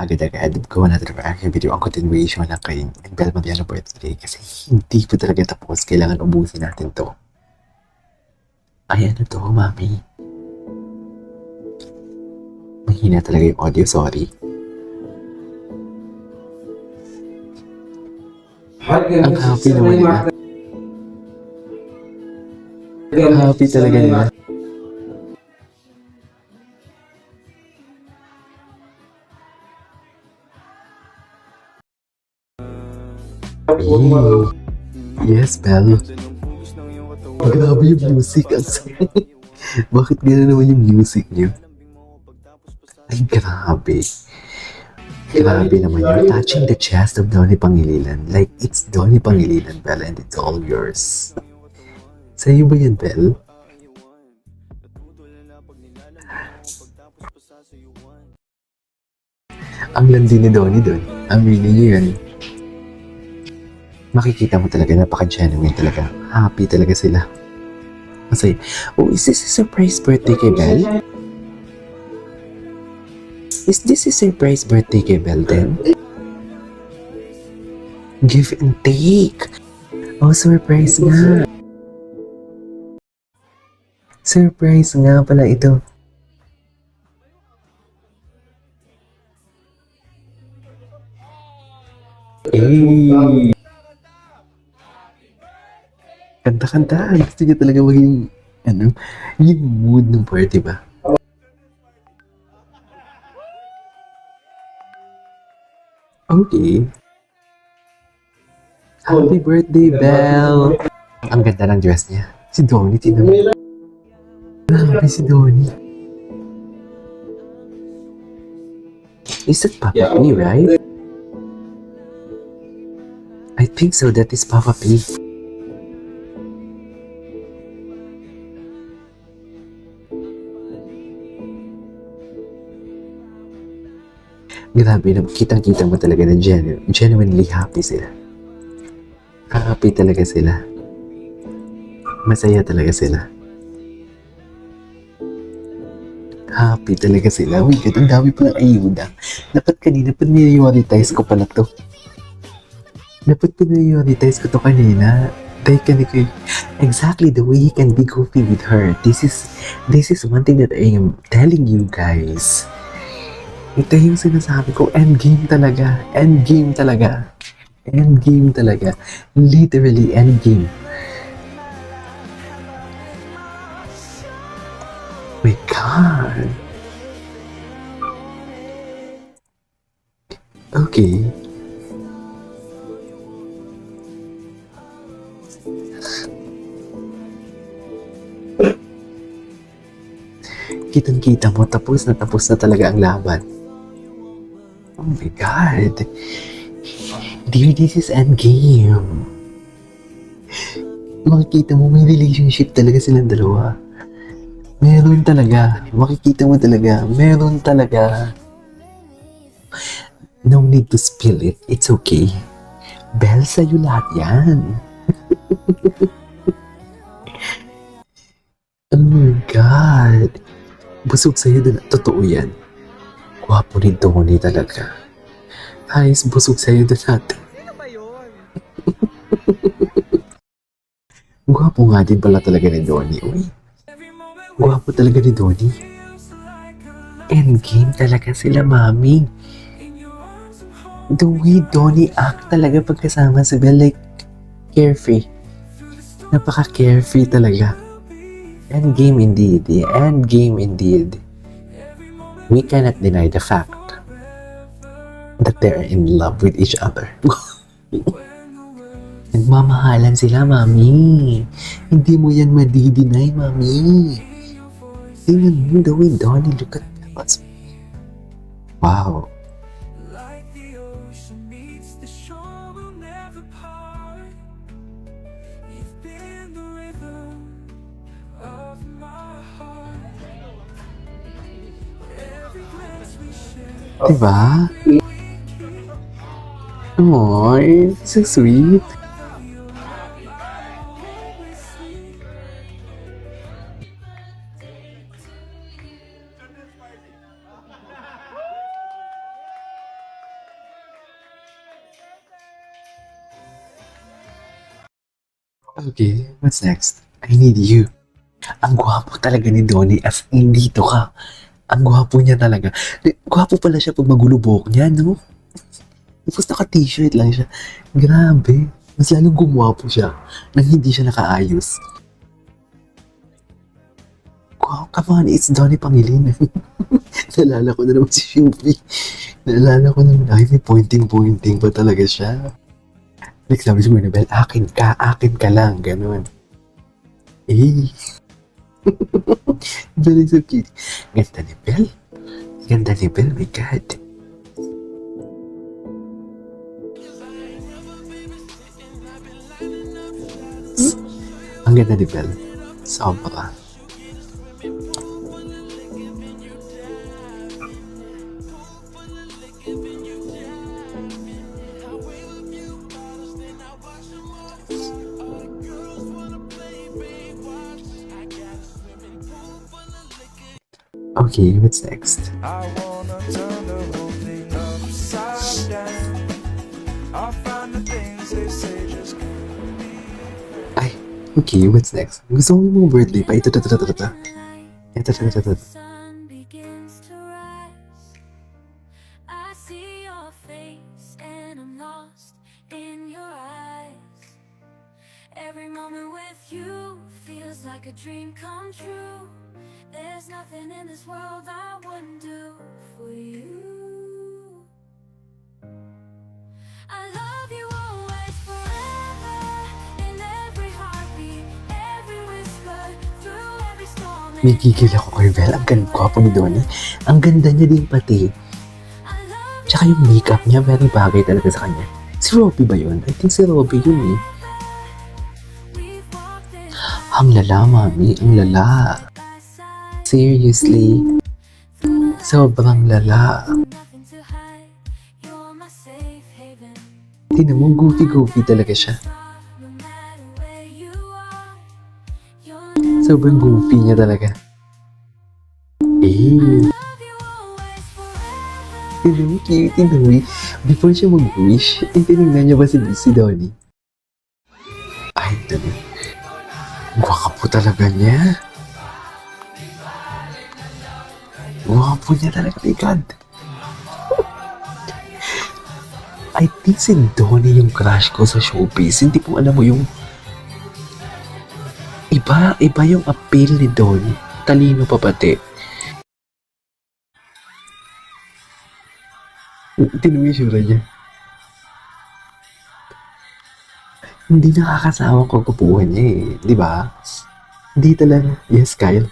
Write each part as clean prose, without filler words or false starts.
agad-agad gawa natin ang aking video ang continuation ng kay Bel Mariano birthday kasi hindi pa talaga tapos. Kailangan ubusin natin to. Ay, ano to, mami? Mahina talaga yung audio, sorry. Ang happy naman nila. Happy talaga nila. Yes, Bel. Grabe yung music. Bakit gano'n naman yung music niyo? Ay, grabe. Grabe naman yun. Touching the chest of Donnie Pangilinan. Like, it's Donnie Pangilinan, Bel, and it's all yours. Sa'yo ba yan, Bel? Ang landi ni Donnie doon. Aminin niyo yun. Makikita mo talaga, napaka-genuine talaga. Happy talaga sila. Masaya. Oh, is this a surprise birthday kay Bel? Is this a surprise birthday kay Bel then? Give and take. Oh, surprise nga. Surprise nga pala ito. Eh. Kanta-kanta. Gusto niya talaga maging, yung mood ng party ba? Okay. Happy birthday, Bel! Ang ganda ng dress niya. Si Donnie, tinan mo. Grabe si Donnie. Is that Papa P, right? I think so, that is Papa P. Grabe na, kitang-kita mo talaga na genuinely happy sila. Happy talaga sila. Masaya talaga sila. Happy talaga sila. Oh my God, ang dami palang ayuda. Dapat kanina, pinprioritize ko pala to. Dapat pinprioritize ko to kanina. Exactly the way he can be goofy with her. This is one thing that I am telling you guys. Ito yung sinasabi ko, endgame talaga. Endgame talaga. Endgame talaga. Literally, endgame. My God. Okay. Kitang-kita mo, tapos na talaga ang laban. Oh my God. Dear, this is endgame. Makikita mo, may relationship talaga silang dalawa. Meron talaga. Makikita mo talaga. Meron talaga. No need to spill it. It's okay. Bel, sa'yo lahat yan. Oh my God. Busog sa'yo din. Totoo yan. Gwapo ni Donnie talaga. Guys, busog sa'yo din natin. Sino ba yun? Gwapo nga din pala talaga ni Donnie. Uy. Gwapo talaga ni Donnie. Endgame talaga sila, mami. The way Donnie act talaga pagkasama si Bel, like, carefree. Napaka-carefree talaga. Endgame indeed. Endgame indeed. We cannot deny the fact that they're in love with each other. Nagmamahalan sila, mami. Hindi mo yan madideny, mami. Tingnan mo the way Donnie look at us. Wow. Diba? Aww, so sweet. Okay, what's next? I need you. Ang gwapo talaga ni Donnie as in dito ka. Ang gwapo niya talaga. Gwapo pala siya pag magulubok niya, no? Tapos naka-t-shirt lang siya. Grabe. Mas lalong gumwapo siya nang hindi siya nakaayos. Wow, come on, it's Donnie Pangilinan. Naalala ko na naman si Shubi. Naalala ko naman, ay, may pointing-pointing pa talaga siya. Like sabi si Bell, akin ka lang, ganun. Eh. Very so cute. Ganda ni Bell. Ganda ni Bell, my God. Ang ganda ni Bell. Sobra. Okay, what's next? I wanna turn the whole thing upside down. I'll find the things they say just can't be. Ay, okay, what's next? Gusto mo yung birthday pa? Ito. Sun begins to rise. I see your face and I'm lost in your eyes. Every moment with you feels like a dream come true. There's nothing in this world I wouldn't do for you. I love you always, forever, in every heartbeat, every whisper, through every storm. Nagigil ako kay Bell. Ang gwapo ni Donnie. Ang ganda niya din pati. Tsaka yung makeup niya, very bagay talaga sa kanya. Si Robbie ba yun? I think si Robbie yun eh. Ang lala, mami. Ang lala. Seriously. Sobrang lala. Tingnan mo, goofy-goofy talaga siya. Sobrang goofy niya talaga. Eh. Tingnan mo, cute. Tingnan mo. Before siya mag-wish, tinignan niya ba si Donnie? Ay, dali. Gwapo talaga niya. Gwapo niya talaga, my God. I think si Donnie yung crush ko sa showbiz. Hindi ko alam mo yung iba yung appeal ni Donnie. Talino pa pati. Tingnan mo yung sura niya. Hindi nakakasawa ko kapuhan niya eh. Di ba? Hindi talaga. Yes, Kyle.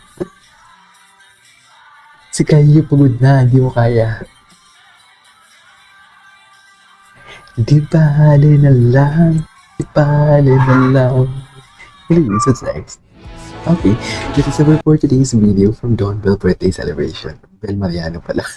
Si Kyle yung pagod na. Hindi mo kaya. Di bale na lang. Di bale na lang. Anyways, what's next? Okay, this is our for today's video from Dawn Bell birthday celebration. Bell Mariano pala.